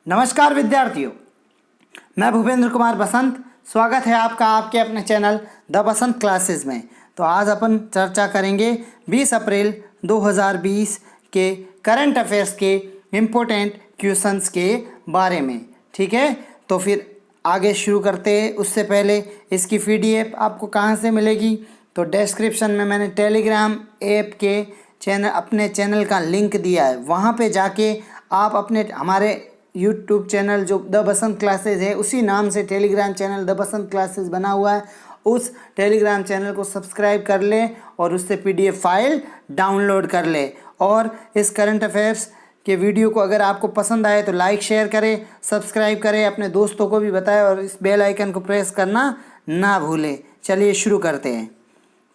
नमस्कार विद्यार्थियों, मैं भूपेंद्र कुमार बसंत। स्वागत है आपका आपके अपने चैनल द बसंत क्लासेस में। तो आज अपन चर्चा करेंगे 20 अप्रैल 2020 के करंट अफेयर्स के इम्पोर्टेंट क्वेश्चंस के बारे में। ठीक है, तो फिर आगे शुरू करते हैं। उससे पहले इसकी PDF आपको कहाँ से मिलेगी? तो डिस्क्रिप्शन में मैंने टेलीग्राम ऐप के अपने चैनल का लिंक दिया है। वहाँ पे जाके आप हमारे यूट्यूब चैनल जो द बसंत क्लासेस है, उसी नाम से Telegram channel the Basant classes बना हुआ है, उस टेलीग्राम चैनल को सब्सक्राइब कर लें और उससे PDF फाइल डाउनलोड कर लें। और इस करंट अफेयर्स के वीडियो को अगर आपको पसंद आए तो लाइक शेयर करें, सब्सक्राइब करें, अपने दोस्तों को भी बताएं और इस बेल आइकन को प्रेस करना ना भूलें। चलिए शुरू करते हैं।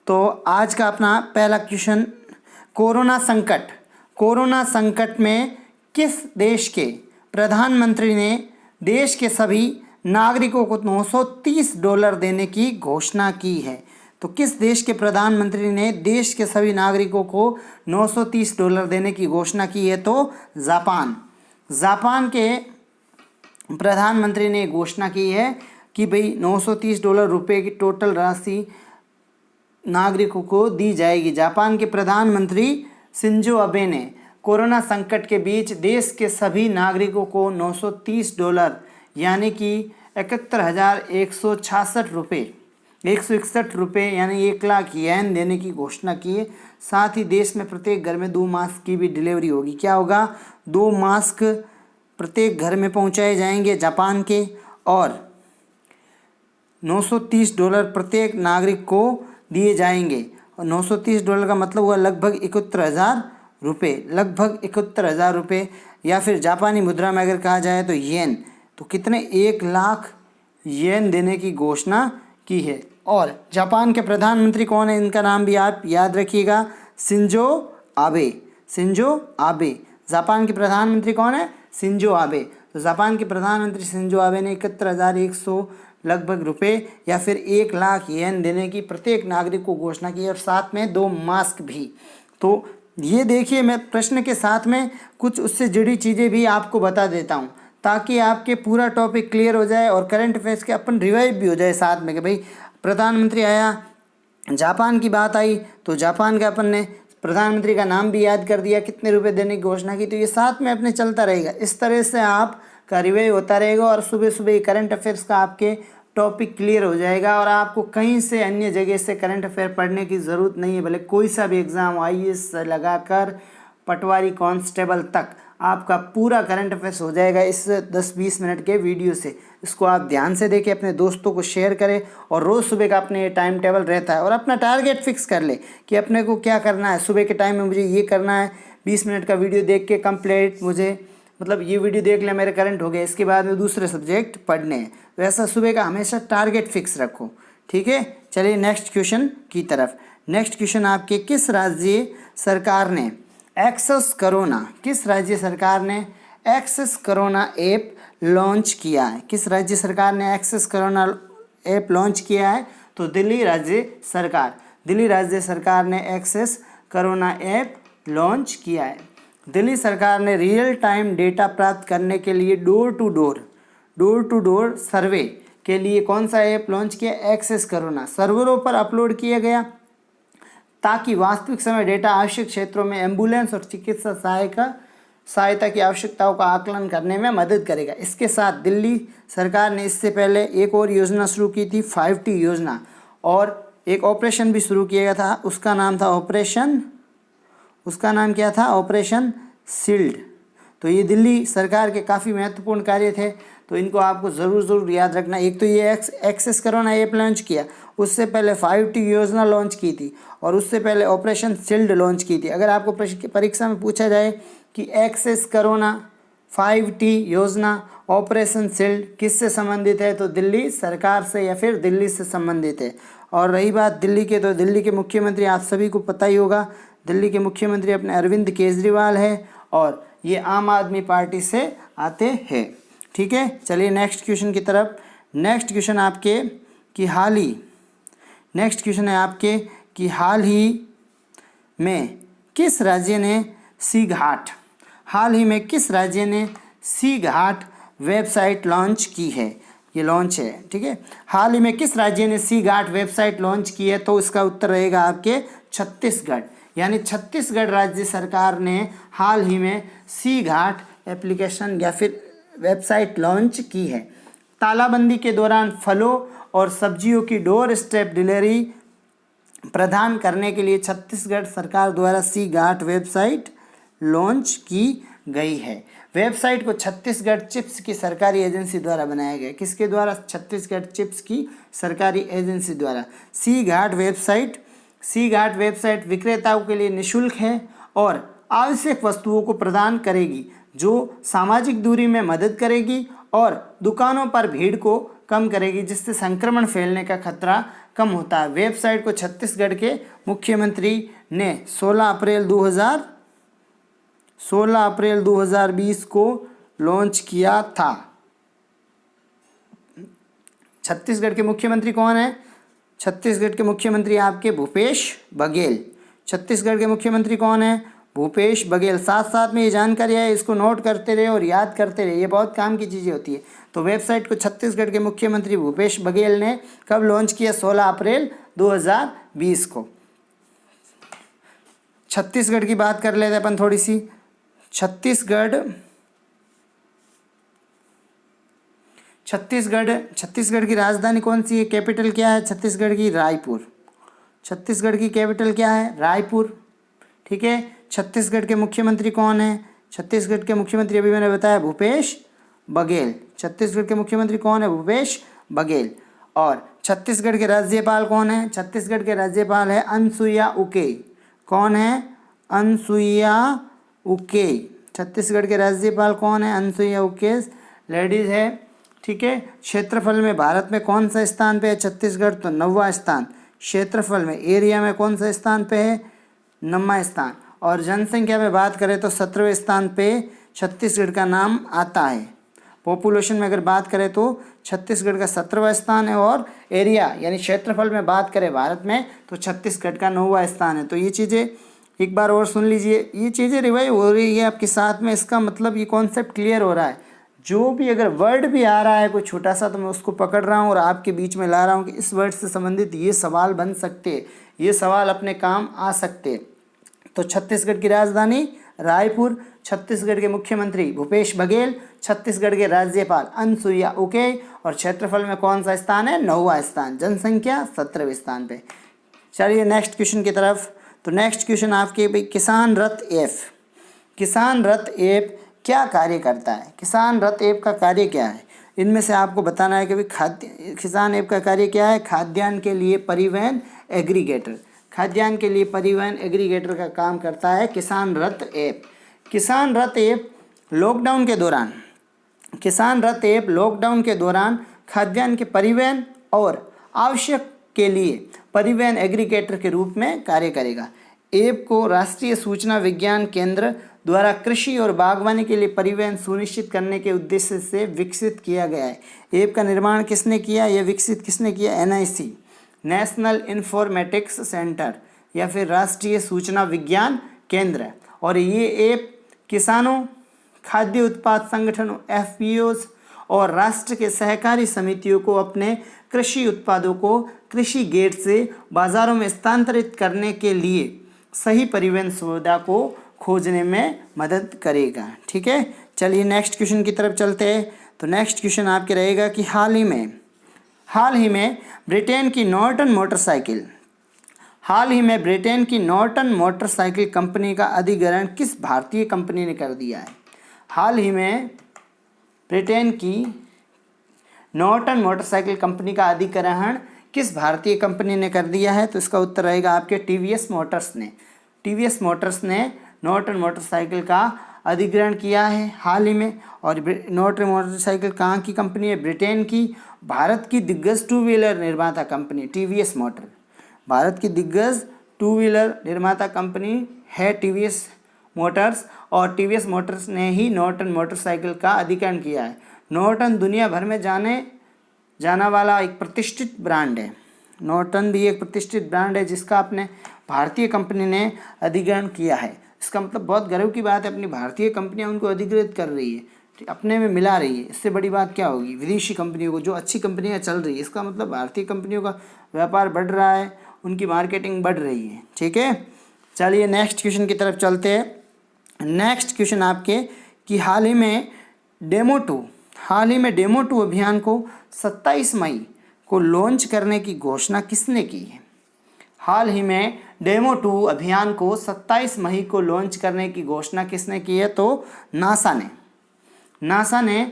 तो आज का अपना पहला क्वेश्चन, कोरोना संकट में किस देश के प्रधानमंत्री ने देश के सभी नागरिकों को $930 देने की घोषणा की है? तो किस देश के प्रधानमंत्री ने देश के सभी नागरिकों को $930 देने की घोषणा की है? तो जापान के प्रधानमंत्री ने घोषणा की है कि भाई $930 रुपये की टोटल राशि नागरिकों को दी जाएगी। जापान के प्रधानमंत्री शिंजो अबे ने कोरोना संकट के बीच देश के सभी नागरिकों को $930 यानी कि 71,166 रुपये 161 रुपये यानी 1 लाख येन देने की घोषणा की है। साथ ही देश में प्रत्येक घर में 2 मास्क की भी डिलीवरी होगी। क्या होगा? 2 मास्क प्रत्येक घर में पहुंचाए जाएंगे जापान के, और $930 प्रत्येक नागरिक को दिए जाएंगे। और $930 का मतलब हुआ लगभग 71,000 रुपये, लगभग 71,000 रुपये, या फिर जापानी मुद्रा में अगर कहा जाए तो येन, तो कितने 1 लाख येन देने की घोषणा की है। और जापान के प्रधानमंत्री कौन है? इनका नाम भी आप याद रखिएगा, शिंजो आबे। जापान के प्रधानमंत्री कौन है? Shinzo Abe. तो जापान के प्रधानमंत्री शिंजो आबे ने 71,100 लगभग रुपये या फिर 1 लाख येन देने की प्रत्येक नागरिक को घोषणा की, और साथ में 2 मास्क भी। तो ये देखिए, मैं प्रश्न के साथ में कुछ उससे जुड़ी चीज़ें भी आपको बता देता हूँ ताकि आपके पूरा टॉपिक क्लियर हो जाए और करंट अफेयर्स के अपन रिवाइव भी हो जाए साथ में कि भाई प्रधानमंत्री आया, जापान की बात आई तो जापान का अपन ने प्रधानमंत्री का नाम भी याद कर दिया, कितने रुपए देने की घोषणा की, तो ये साथ में अपने चलता रहेगा। इस तरह से आपका रिवाइव होता रहेगा और सुबह सुबह करंट अफेयर्स का आपके टॉपिक क्लियर हो जाएगा और आपको कहीं से अन्य जगह से करंट अफेयर पढ़ने की ज़रूरत नहीं है। भले कोई सा भी एग्ज़ाम, IAS से लगाकर पटवारी कांस्टेबल तक, आपका पूरा करंट अफेयर्स हो जाएगा इस 10-20 मिनट के वीडियो से। इसको आप ध्यान से देखें, अपने दोस्तों को शेयर करें, और रोज़ सुबह का अपने ये टाइम टेबल रहता है और अपना टारगेट फिक्स कर ले कि अपने को क्या करना है। सुबह के टाइम में मुझे ये करना है, 20 मिनट का वीडियो देख के कंप्लीट, मुझे मतलब ये वीडियो देख लिया, मेरे करंट हो गए, इसके बाद में दूसरे सब्जेक्ट पढ़ने हैं। तो ऐसा सुबह का हमेशा टारगेट फिक्स रखो। ठीक है, चलिए नेक्स्ट क्वेश्चन की तरफ। नेक्स्ट क्वेश्चन आपके, किस राज्य सरकार ने किस राज्य सरकार ने एक्सेस कोरोना ऐप लॉन्च किया है? किस राज्य सरकार ने एक्सेस कोरोना ऐप लॉन्च किया है? तो दिल्ली राज्य सरकार ने एक्सेस कोरोना ऐप लॉन्च किया है। दिल्ली सरकार ने रियल टाइम डेटा प्राप्त करने के लिए डोर टू डोर सर्वे के लिए कौन सा ऐप लॉन्च किया? Access corona. सर्वरों पर अपलोड किया गया ताकि वास्तविक समय डेटा आवश्यक क्षेत्रों में एम्बुलेंस और चिकित्सा सहायता की आवश्यकताओं का आकलन करने में मदद करेगा। इसके साथ दिल्ली सरकार ने इससे पहले एक और योजना शुरू की थी, 5T योजना, और एक ऑपरेशन भी शुरू किया गया था। उसका नाम क्या था? Operation shield. तो ये दिल्ली सरकार के काफ़ी महत्वपूर्ण कार्य थे, तो इनको आपको ज़रूर याद रखना। एक तो ये एक्सेस कोरोना ऐप लॉन्च किया, उससे पहले 5T योजना लॉन्च की थी, और उससे पहले ऑपरेशन शील्ड लॉन्च की थी। अगर आपको परीक्षा में पूछा जाए कि एक्सेस कोरोना, 5T योजना, ऑपरेशन शील्ड किससे संबंधित है, तो दिल्ली सरकार से या फिर दिल्ली से संबंधित है। और रही बात दिल्ली के, तो दिल्ली के मुख्यमंत्री आप सभी को पता ही होगा, दिल्ली के मुख्यमंत्री अपने अरविंद केजरीवाल है, और ये आम आदमी पार्टी से आते हैं। ठीक है, चलिए नेक्स्ट क्वेश्चन की तरफ। नेक्स्ट क्वेश्चन है आपके कि हाल ही में किस राज्य ने सी घाट वेबसाइट लॉन्च की है। ये लॉन्च है, ठीक है। हाल ही में किस राज्य ने सी घाट वेबसाइट लॉन्च की है? तो इसका उत्तर रहेगा आपके छत्तीसगढ़। यानी छत्तीसगढ़ राज्य सरकार ने हाल ही में सी घाट एप्लीकेशन या फिर वेबसाइट लॉन्च की है। तालाबंदी के दौरान फलों और सब्जियों की डोर स्टेप डिलीवरी प्रदान करने के लिए छत्तीसगढ़ सरकार द्वारा सी घाट वेबसाइट लॉन्च की गई है। वेबसाइट को छत्तीसगढ़ चिप्स की सरकारी एजेंसी द्वारा बनाया गया। किसके द्वारा? छत्तीसगढ़ चिप्स की सरकारी एजेंसी द्वारा। सी घाट वेबसाइट विक्रेताओं के लिए निःशुल्क है और आवश्यक वस्तुओं को प्रदान करेगी, जो सामाजिक दूरी में मदद करेगी और दुकानों पर भीड़ को कम करेगी, जिससे संक्रमण फैलने का खतरा कम होता है। वेबसाइट को छत्तीसगढ़ के मुख्यमंत्री ने 16 अप्रैल 2020 को लॉन्च किया था। छत्तीसगढ़ के मुख्यमंत्री कौन है? छत्तीसगढ़ के मुख्यमंत्री आपके भूपेश बघेल। छत्तीसगढ़ के मुख्यमंत्री कौन है? भूपेश बघेल। साथ साथ में ये जानकारी है, इसको नोट करते रहे और याद करते रहे, ये बहुत काम की चीज़ें होती है। तो वेबसाइट को छत्तीसगढ़ के मुख्यमंत्री भूपेश बघेल ने कब लॉन्च किया? 16 अप्रैल 2020 को। छत्तीसगढ़ की बात कर लेते हैं अपन थोड़ी सी। छत्तीसगढ़ की राजधानी कौन सी है? कैपिटल क्या है छत्तीसगढ़ की? रायपुर। छत्तीसगढ़ की कैपिटल क्या है? रायपुर, ठीक है। छत्तीसगढ़ के मुख्यमंत्री कौन है? छत्तीसगढ़ के मुख्यमंत्री अभी मैंने बताया भूपेश बघेल। छत्तीसगढ़ के मुख्यमंत्री कौन है? भूपेश बघेल। और छत्तीसगढ़ के राज्यपाल कौन है? छत्तीसगढ़ के राज्यपाल है अनसुईया उके। कौन है? अनसुईया उके। छत्तीसगढ़ के राज्यपाल कौन है? अनसुईया उके, लेडीज है, ठीक है। क्षेत्रफल में भारत में कौन सा स्थान पे है छत्तीसगढ़? तो 9वां स्थान। क्षेत्रफल में, एरिया में कौन सा स्थान पे है? 9वां स्थान। और जनसंख्या में बात करें तो 17वें स्थान पे छत्तीसगढ़ का नाम आता है। पॉपुलेशन में अगर बात करें तो छत्तीसगढ़ का 17वां स्थान है, और एरिया यानी क्षेत्रफल में बात करें भारत में तो छत्तीसगढ़ का 9वां स्थान है। तो ये चीज़ें एक बार और सुन लीजिए, ये चीज़ें रिवाइव हो रही है आपके साथ में। इसका मतलब ये कॉन्सेप्ट क्लियर हो रहा है। जो भी अगर वर्ड भी आ रहा है कोई छोटा सा, तो मैं उसको पकड़ रहा हूँ और आपके बीच में ला रहा हूँ कि इस वर्ड से संबंधित ये सवाल बन सकते, ये सवाल अपने काम आ सकते। तो छत्तीसगढ़ की राजधानी रायपुर, छत्तीसगढ़ के मुख्यमंत्री भूपेश बघेल, छत्तीसगढ़ के राज्यपाल अनसुईया उके, और क्षेत्रफल में कौन सा स्थान है? 9वां स्थान। जनसंख्या 17वें स्थान पे। चलिए नेक्स्ट क्वेश्चन की तरफ। तो नेक्स्ट क्वेश्चन आपके भाई, किसान रथ ऐप। किसान रथ ऐप क्या कार्य करता है? किसान रथ ऐप का कार्य क्या है? इनमें से आपको बताना है कि भाई किसान ऐप का कार्य क्या है? खाद्यान्न के लिए परिवहन एग्रीगेटर। खाद्यान्न के लिए परिवहन एग्रीगेटर का काम करता है किसान रथ ऐप। किसान रथ ऐप लॉकडाउन के दौरान खाद्यान्न के परिवहन और आवश्यक के लिए परिवहन एग्रीगेटर के रूप में कार्य करेगा। ऐप को राष्ट्रीय सूचना विज्ञान केंद्र द्वारा कृषि और बागवानी के लिए परिवहन सुनिश्चित करने के उद्देश्य से विकसित किया गया है। ऐप का निर्माण किसने किया? यह विकसित किसने किया? NIC, नेशनल इन्फॉर्मेटिक्स सेंटर, या फिर राष्ट्रीय सूचना विज्ञान केंद्र। और ये ऐप किसानों, खाद्य उत्पाद संगठनों FPOs और राष्ट्र के सहकारी समितियों को अपने कृषि उत्पादों को कृषि गेट से बाजारों में स्थानांतरित करने के लिए सही परिवहन सुविधा को खोजने में मदद करेगा। ठीक है, चलिए नेक्स्ट क्वेश्चन की तरफ चलते हैं। तो नेक्स्ट क्वेश्चन आपके रहेगा कि हाल ही में ब्रिटेन की नॉर्टन मोटरसाइकिल कंपनी का अधिग्रहण किस भारतीय कंपनी ने कर दिया है? हाल ही में ब्रिटेन की नॉर्टन मोटरसाइकिल कंपनी का अधिग्रहण किस भारतीय कंपनी ने कर दिया है? तो इसका उत्तर रहेगा आपके TVS मोटर्स ने नॉर्टन मोटरसाइकिल का अधिग्रहण किया है हाल ही में। और नॉर्टन मोटरसाइकिल कहाँ की कंपनी है? ब्रिटेन की। भारत की दिग्गज टू व्हीलर निर्माता कंपनी TVS मोटर, भारत की दिग्गज टू व्हीलर निर्माता कंपनी है TVS मोटर्स, और TVS मोटर्स ने ही नॉर्टन मोटरसाइकिल का अधिग्रहण किया है। नॉर्टन दुनिया भर में जाना वाला एक प्रतिष्ठित ब्रांड है। नॉर्टन भी एक प्रतिष्ठित ब्रांड है जिसका अपने भारतीय कंपनी ने अधिग्रहण किया है। इसका मतलब बहुत गर्व की बात है, अपनी भारतीय कंपनियां उनको अधिग्रहित कर रही है। अपने में मिला रही है, इससे बड़ी बात क्या होगी। विदेशी कंपनियों को, जो अच्छी कंपनियां चल रही है, इसका मतलब भारतीय कंपनियों का व्यापार बढ़ रहा है, उनकी मार्केटिंग बढ़ रही है। ठीक है, चलिए नेक्स्ट क्वेश्चन की तरफ चलते हैं। नेक्स्ट क्वेश्चन आपके कि हाल ही में डेमो 2 अभियान को 27 मई को लॉन्च करने की घोषणा किसने की है। हाल ही में डेमो 2 अभियान को 27 मई को लॉन्च करने की घोषणा किसने की है, तो नासा ने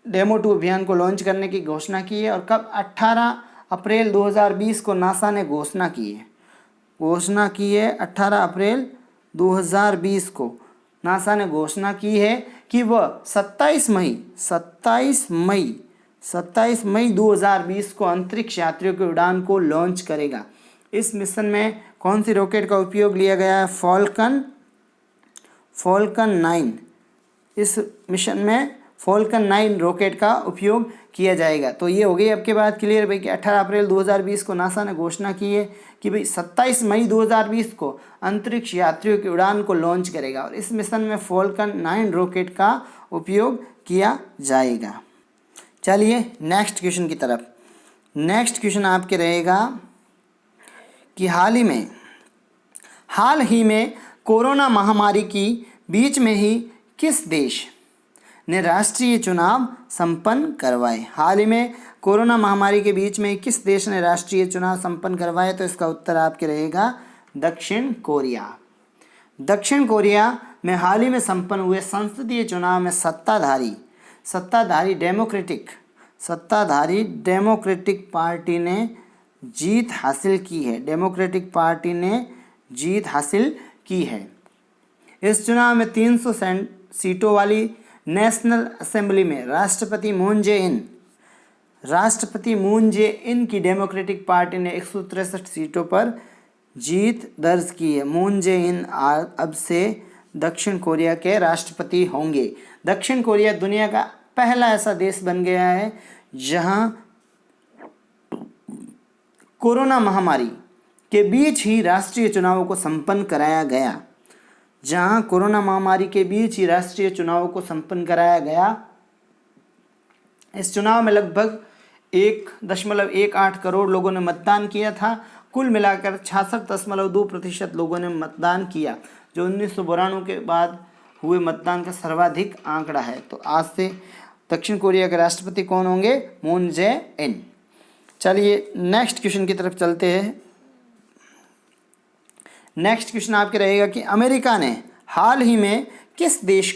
डेमो 2 अभियान को लॉन्च करने की घोषणा की है। और कब, 18 अप्रैल 2020 को नासा ने घोषणा की है 18 अप्रैल 2020 को नासा ने घोषणा की है कि वह 27 मई 2020 को अंतरिक्ष यात्रियों की उड़ान को लॉन्च करेगा। इस मिशन में कौन सी रॉकेट का उपयोग लिया गया है, फॉल्कन 9। इस मिशन में फॉल्कन 9 रॉकेट का उपयोग किया जाएगा। तो ये हो गई आपके बात क्लियर भाई कि 18 अप्रैल 2020 को नासा ने घोषणा की है कि भाई 27 मई 2020 को अंतरिक्ष यात्रियों की उड़ान को लॉन्च करेगा और इस मिशन में फॉल्कन 9 रॉकेट का उपयोग किया जाएगा। चलिए नेक्स्ट क्वेश्चन की तरफ। नेक्स्ट क्वेश्चन आपके रहेगा कि हाल ही में कोरोना महामारी की बीच में ही किस देश ने राष्ट्रीय चुनाव संपन्न करवाए। हाल ही में कोरोना महामारी के बीच में किस देश ने राष्ट्रीय चुनाव संपन्न करवाए, तो इसका उत्तर आपके रहेगा दक्षिण कोरिया। दक्षिण कोरिया में हाल ही में संपन्न हुए संसदीय चुनाव में सत्ताधारी डेमोक्रेटिक पार्टी ने जीत हासिल की है। इस चुनाव में 300 सीटों वाली नेशनल असेंबली में राष्ट्रपति मून जे इन की डेमोक्रेटिक पार्टी ने 163 सीटों पर जीत दर्ज की है। मून जे इन अब से दक्षिण कोरिया के राष्ट्रपति होंगे। दक्षिण कोरिया दुनिया का पहला ऐसा देश बन गया है जहां कोरोना महामारी के बीच ही राष्ट्रीय चुनावों को संपन्न कराया गया। इस चुनाव में लगभग 1.18 करोड़ लोगों ने मतदान किया था। कुल मिलाकर 66.2% लोगों ने मतदान किया, जो 1992 के बाद हुए मतदान का सर्वाधिक आंकड़ा है। तो आज से दक्षिण कोरिया के राष्ट्रपति कौन होंगे, मून जे इन। चलिए नेक्स्ट क्वेश्चन की तरफ चलते हैं। नेक्स्ट क्वेश्चन आपके रहेगा कि अमेरिका ने हाल ही में किस देश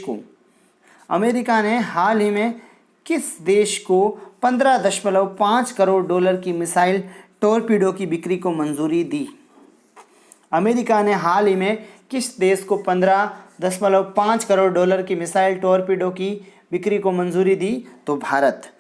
को 15.5 करोड़ डॉलर की मिसाइल टॉर्पीडो की बिक्री को मंजूरी दी। अमेरिका ने हाल ही में किस देश को 15.5 करोड़ डॉलर की मिसाइल टॉर्पीडो की बिक्री को मंजूरी दी, तो भारत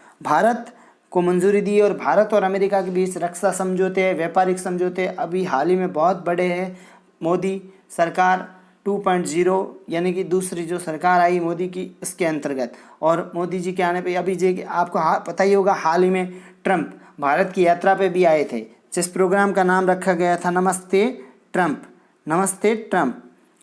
को मंजूरी दी। और भारत और अमेरिका के बीच रक्षा समझौते, व्यापारिक समझौते अभी हाल ही में बहुत बड़े हैं। मोदी सरकार 2.0 यानी कि दूसरी जो सरकार आई मोदी की, इसके अंतर्गत, और मोदी जी के आने पे अभी जी आपको पता ही होगा, हाल ही में ट्रंप भारत की यात्रा पे भी आए थे, जिस प्रोग्राम का नाम रखा गया था नमस्ते ट्रंप।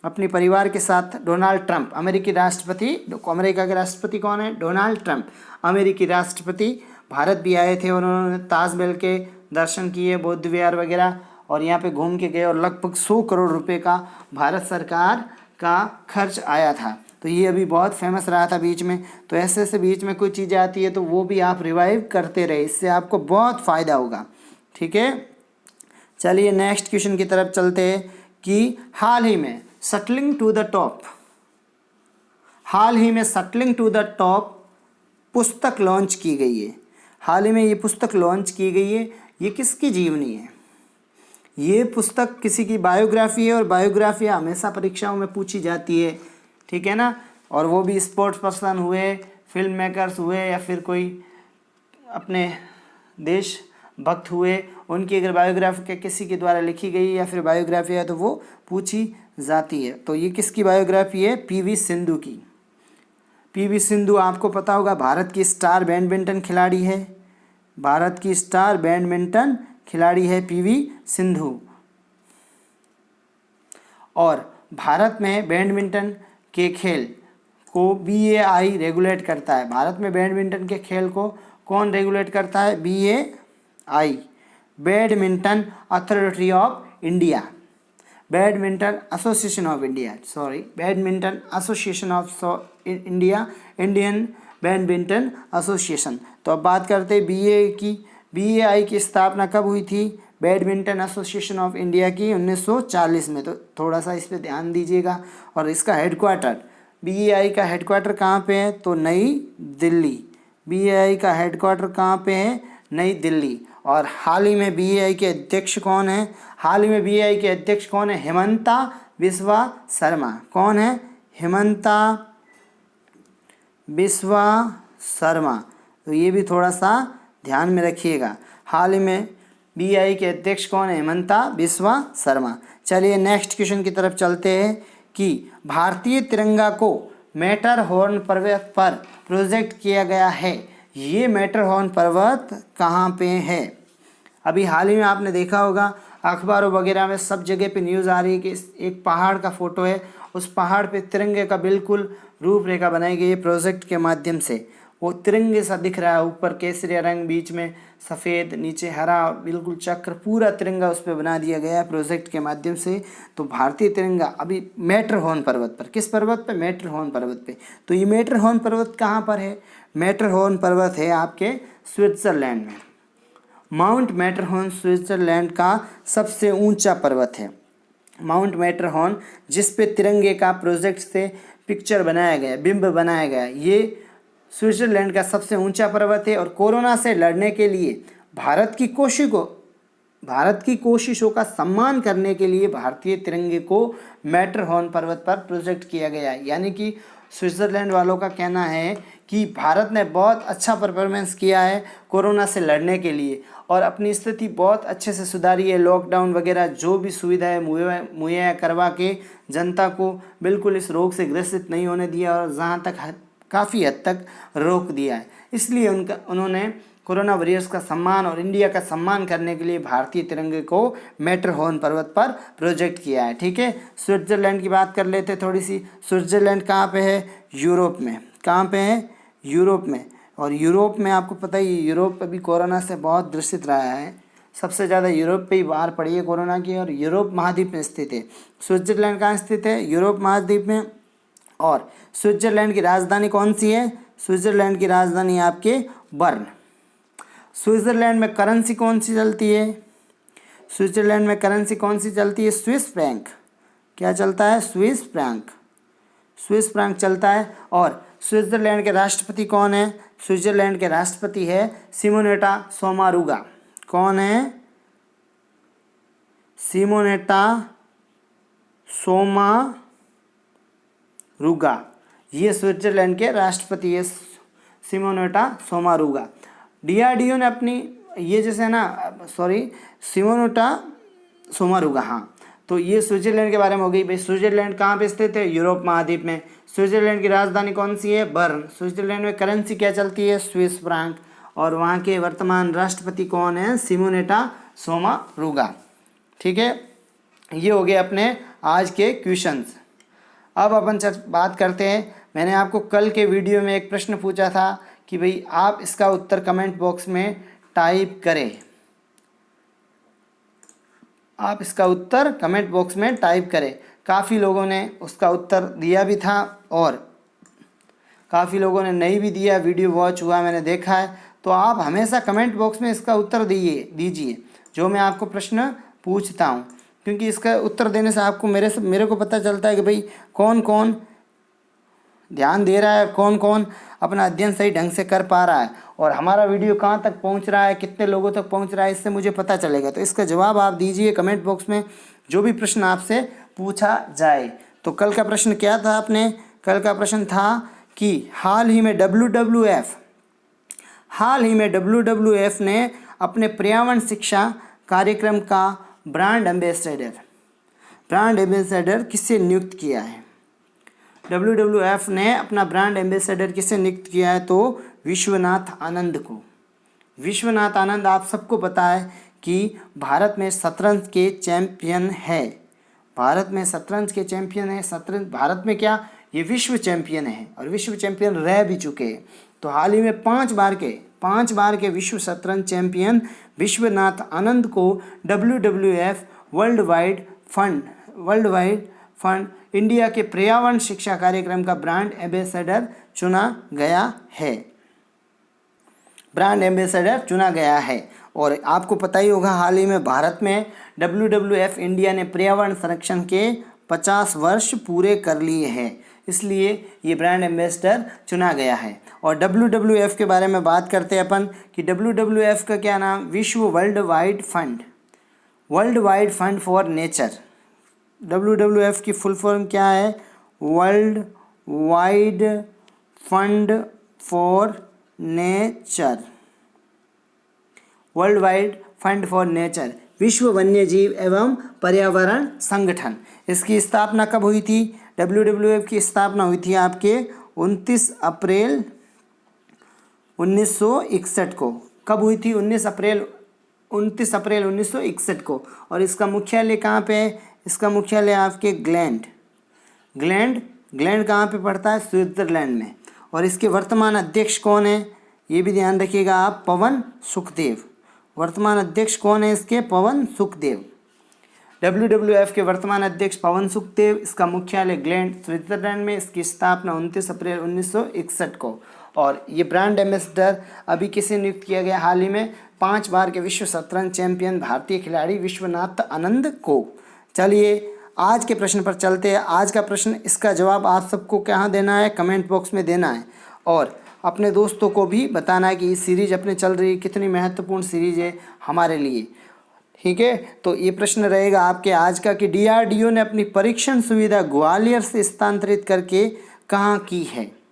अपने परिवार के साथ डोनाल्ड ट्रंप, अमेरिका के राष्ट्रपति कौन है, डोनाल्ड ट्रंप, अमेरिकी राष्ट्रपति भारत भी आए थे और उन्होंने ताजमहल के दर्शन किए, बौद्ध विहार वगैरह, और यहाँ पे घूम के गए और लगभग 100 करोड़ रुपए का भारत सरकार का खर्च आया था। तो ये अभी बहुत फेमस रहा था बीच में। तो ऐसे बीच में कोई चीज़ें आती है तो वो भी आप रिवाइव करते रहे, इससे आपको बहुत फ़ायदा होगा। ठीक है, चलिए नेक्स्ट क्वेश्चन की तरफ चलते हैं कि हाल ही में सटलिंग टू द टॉप पुस्तक लॉन्च की गई है। हाल ही में ये पुस्तक लॉन्च की गई है, ये किसकी जीवनी है? ये पुस्तक किसी की बायोग्राफी है, और बायोग्राफी हमेशा परीक्षाओं में पूछी जाती है, ठीक है ना। और वो भी स्पोर्ट्स पर्सन हुए, फिल्म मेकर्स हुए, या फिर कोई अपने देश भक्त हुए, उनकी अगर बायोग्राफी किसी के द्वारा लिखी गई या फिर बायोग्राफी है तो वो पूछी जाती है। तो ये किसकी बायोग्राफी है? पीवी सिंधु की। पीवी सिंधु आपको पता होगा भारत की स्टार बैडमिंटन खिलाड़ी है पीवी सिंधु। और भारत में बैडमिंटन के खेल को BAI रेगुलेट करता है। भारत में बैडमिंटन के खेल को कौन रेगुलेट करता है? BAI, badminton authority of India, badminton association of India, badminton association of India, Indian badminton association. तो अब बात करते हैं BAI की स्थापना कब हुई थी? बैडमिंटन एसोसिएशन ऑफ इंडिया की 1940 में। तो थोड़ा सा इस पर ध्यान दीजिएगा। और इसका हेडक्वार्टर, BAI का हेडक्वार्टर कहाँ पे है? तो नई दिल्ली। BAI का हेडक्वार्टर कहाँ पे है? नई दिल्ली। और हाल ही में BAI के अध्यक्ष कौन है? BAI के अध्यक्ष कौन है? हेमंता बिस्वा शर्मा। कौन है? हेमंता बिस्वा शर्मा। तो ये भी थोड़ा सा ध्यान में रखिएगा। हाल ही में BAI के अध्यक्ष कौन है? हेमंता बिस्वा शर्मा। चलिए नेक्स्ट क्वेश्चन की तरफ चलते हैं कि भारतीय तिरंगा को मैटरहॉर्न पर्वत पर प्रोजेक्ट किया गया है। ये मैटरहॉर्न पर्वत कहाँ पे है? अभी हाल ही में आपने देखा होगा अखबारों वगैरह में सब जगह पे न्यूज़ आ रही है कि एक पहाड़ का फोटो है, उस पहाड़ पे तिरंगे का बिल्कुल रूपरेखा बनाई गई है प्रोजेक्ट के माध्यम से। वो तिरंगे सा दिख रहा है, ऊपर केसरिया रंग, बीच में सफ़ेद, नीचे हरा, बिल्कुल चक्र, पूरा तिरंगा उस पर बना दिया गया है प्रोजेक्ट के माध्यम से। तो भारतीय तिरंगा अभी मैटरहॉर्न पर्वत पर, किस पर्वत पे? मैटरहॉर्न पर्वत पे। तो ये मैटरहॉर्न पर्वत कहाँ पर है? मैटरहॉर्न पर्वत है आपके स्विट्ज़रलैंड में। माउंट मैटरहॉर्न स्विट्ज़रलैंड का सबसे ऊंचा पर्वत है। माउंट मैटरहॉर्न, जिस पे तिरंगे का प्रोजेक्ट से पिक्चर बनाया गया, बिंब बनाया गया, ये स्विट्ज़रलैंड का सबसे ऊंचा पर्वत है। और कोरोना से लड़ने के लिए भारत की कोशिशों का सम्मान करने के लिए भारतीय तिरंगे को मैटरहॉर्न पर्वत पर प्रोजेक्ट किया गया है। यानी कि स्विट्ज़रलैंड वालों का कहना है कि भारत ने बहुत अच्छा परफॉर्मेंस किया है कोरोना से लड़ने के लिए और अपनी स्थिति बहुत अच्छे से सुधारी है। लॉकडाउन वगैरह जो भी सुविधाएं मुहैया करवा के जनता को बिल्कुल इस रोग से ग्रसित नहीं होने दिया और जहाँ तक काफ़ी हद तक रोक दिया है। इसलिए उन्होंने कोरोना वॉरियर्स का सम्मान और इंडिया का सम्मान करने के लिए भारतीय तिरंगे को मैटरहॉर्न पर्वत पर प्रोजेक्ट किया है। ठीक है, स्विट्ज़रलैंड की बात कर लेते थोड़ी सी। स्विट्ज़रलैंड कहाँ पे है? यूरोप में। कहाँ पे है? यूरोप में। और यूरोप में आपको पता ही, यूरोप अभी कोरोना से बहुत ग्रसित रहा है। सबसे ज़्यादा यूरोप पे ही मार पड़ी है कोरोना की और यूरोप महाद्वीप में स्थित है। स्विट्ज़रलैंड कहाँ स्थित है? यूरोप महाद्वीप में। और स्विट्ज़रलैंड की राजधानी कौन सी है? स्विट्ज़रलैंड की राजधानी आपके बर्न। स्विट्ज़रलैंड में करेंसी कौन सी चलती है? स्विट्ज़रलैंड में करेंसी कौन सी चलती है? Swiss franc. क्या चलता है? Swiss franc. स्विस फ्रैंक चलता है। और स्विट्ज़रलैंड के राष्ट्रपति कौन है? स्विट्ज़रलैंड के राष्ट्रपति है सिमोनेटा सोमारुगा। कौन है? सिमोनेटा सोमारुगा। ये स्विट्ज़रलैंड के राष्ट्रपति है, सिमोनेटा सोमारुगा। DRDO ने अपनी ये जैसे ना, सिमोनेटा सोमारुगा, हाँ। तो ये स्विट्ज़रलैंड के बारे में हो गई। भाई स्विट्ज़रलैंड कहाँ पे स्थित है? यूरोप महाद्वीप में। स्विट्ज़रलैंड की राजधानी कौन सी है? बर्न। स्विट्ज़रलैंड में करेंसी क्या चलती है? Swiss franc. और वहाँ के वर्तमान राष्ट्रपति कौन है? सिमोनेटा सोमारुगा। ठीक है, ये हो गए अपने आज के क्वेश्चंस। अब अपन बात करते हैं, मैंने आपको कल के वीडियो में एक प्रश्न पूछा था कि भाई आप इसका उत्तर कमेंट बॉक्स में टाइप करें। आप इसका उत्तर कमेंट बॉक्स में टाइप करें। काफ़ी लोगों ने उसका उत्तर दिया भी था और काफ़ी लोगों ने नहीं भी दिया। वीडियो वॉच हुआ, मैंने देखा है। तो आप हमेशा कमेंट बॉक्स में इसका उत्तर दीजिए जो मैं आपको प्रश्न पूछता हूँ, क्योंकि इसका उत्तर देने से आपको मेरे को पता चलता है कि भाई कौन कौन ध्यान दे रहा है, कौन कौन अपना अध्ययन सही ढंग से कर पा रहा है और हमारा वीडियो कहाँ तक पहुँच रहा है, कितने लोगों तक पहुँच रहा है, इससे मुझे पता चलेगा। तो इसका जवाब आप दीजिए कमेंट बॉक्स में, जो भी प्रश्न आपसे पूछा जाए। तो कल का प्रश्न क्या था आपने? कल का प्रश्न था कि हाल ही में WWF ने अपने पर्यावरण शिक्षा कार्यक्रम का ब्रांड एम्बेसडर किससे नियुक्त किया है? WWF ने अपना ब्रांड एम्बेसडर किससे नियुक्त किया है? तो विश्वनाथ आनंद को। विश्वनाथ आनंद आप सबको पता है कि भारत में शतरंज के चैंपियन है। भारत में शतरंज के चैंपियन है। शतरंज भारत में क्या ये विश्व चैंपियन है और विश्व चैंपियन रह भी चुके हैं। तो हाल ही में 5 बार के विश्व शतरंज चैंपियन विश्वनाथ आनंद को WWF world wide fund India के पर्यावरण शिक्षा कार्यक्रम का ब्रांड एम्बेसडर चुना गया है। और आपको पता ही होगा, हाल ही में भारत में WWF इंडिया ने पर्यावरण संरक्षण के 50 वर्ष पूरे कर लिए हैं, इसलिए ये ब्रांड एम्बेसडर चुना गया है। और WWF के बारे में बात करते हैं अपन कि WWF का क्या नाम, विश्व world wide fund for nature. WWF की फुल फॉर्म क्या है, world wide fund for nature, विश्व वन्यजीव एवं पर्यावरण संगठन। इसकी स्थापना कब हुई थी? WWF की स्थापना हुई थी आपके 29 अप्रैल 1961 को। कब हुई थी? 29 अप्रैल 1961 को। और इसका मुख्यालय कहाँ पे है? इसका मुख्यालय आपके ग्लैंड कहाँ पे पड़ता है? स्विट्जरलैंड में। और इसके वर्तमान अध्यक्ष कौन है? ये भी ध्यान रखिएगा आप, पवन सुखदेव। वर्तमान अध्यक्ष कौन है इसके? पवन सुखदेव। WWF के वर्तमान अध्यक्ष पवन सुखदेव। इसका मुख्यालय ग्लैंड स्विट्जरलैंड में। इसकी स्थापना 29 अप्रैल 1961 को। और ये ब्रांड एम्बेसडर अभी किसे नियुक्त किया गया? हाल ही में 5 बार के विश्व शतरंज चैंपियन भारतीय खिलाड़ी विश्वनाथ आनंद को। चलिए आज के प्रश्न पर चलते हैं। आज का प्रश्न, इसका जवाब आप सबको कहाँ देना है? कमेंट बॉक्स में देना है। और अपने दोस्तों को भी बताना है कि ये सीरीज अपने चल रही है, कितनी महत्वपूर्ण सीरीज है हमारे लिए। ठीक है, तो ये प्रश्न रहेगा आपके आज का कि DRDO ने अपनी परीक्षण सुविधा ग्वालियर से स्थानांतरित करके कहाँ की है?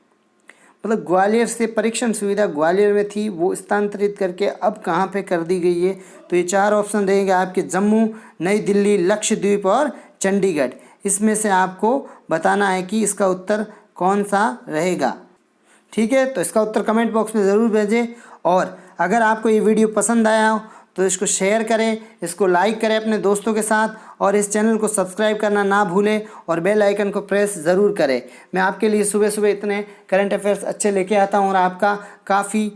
मतलब ग्वालियर से परीक्षण सुविधा ग्वालियर में थी, वो स्थानांतरित करके अब कहाँ पे कर दी गई है? तो ये 4 ऑप्शन रहेंगे आपके, जम्मू, नई दिल्ली, लक्षद्वीप और चंडीगढ़। इसमें से आपको बताना है कि इसका उत्तर कौन सा रहेगा। ठीक है, तो इसका उत्तर कमेंट बॉक्स में ज़रूर भेजें। और अगर आपको ये वीडियो पसंद आया हो तो इसको शेयर करें, इसको लाइक करें अपने दोस्तों के साथ, और इस चैनल को सब्सक्राइब करना ना भूलें और बेल आइकन को प्रेस ज़रूर करें। मैं आपके लिए सुबह सुबह इतने करंट अफेयर्स अच्छे लेके आता हूँ और आपका काफ़ी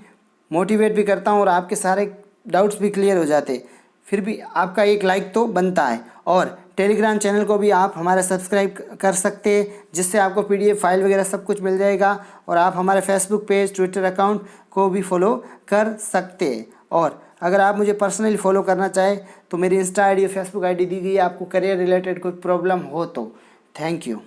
मोटिवेट भी करता हूँ और आपके सारे डाउट्स भी क्लियर हो जाते। फिर भी आपका एक लाइक तो बनता है। और टेलीग्राम चैनल को भी आप हमारा सब्सक्राइब कर सकते हैं, जिससे आपको PDF फाइल वगैरह सब कुछ मिल जाएगा। और आप हमारे फेसबुक पेज, ट्विटर अकाउंट को भी फॉलो कर सकते हैं। और अगर आप मुझे पर्सनली फॉलो करना चाहें तो मेरी इंस्टा ID, फेसबुक ID दी गई है, आपको करियर रिलेटेड कोई प्रॉब्लम हो तो। Thank you.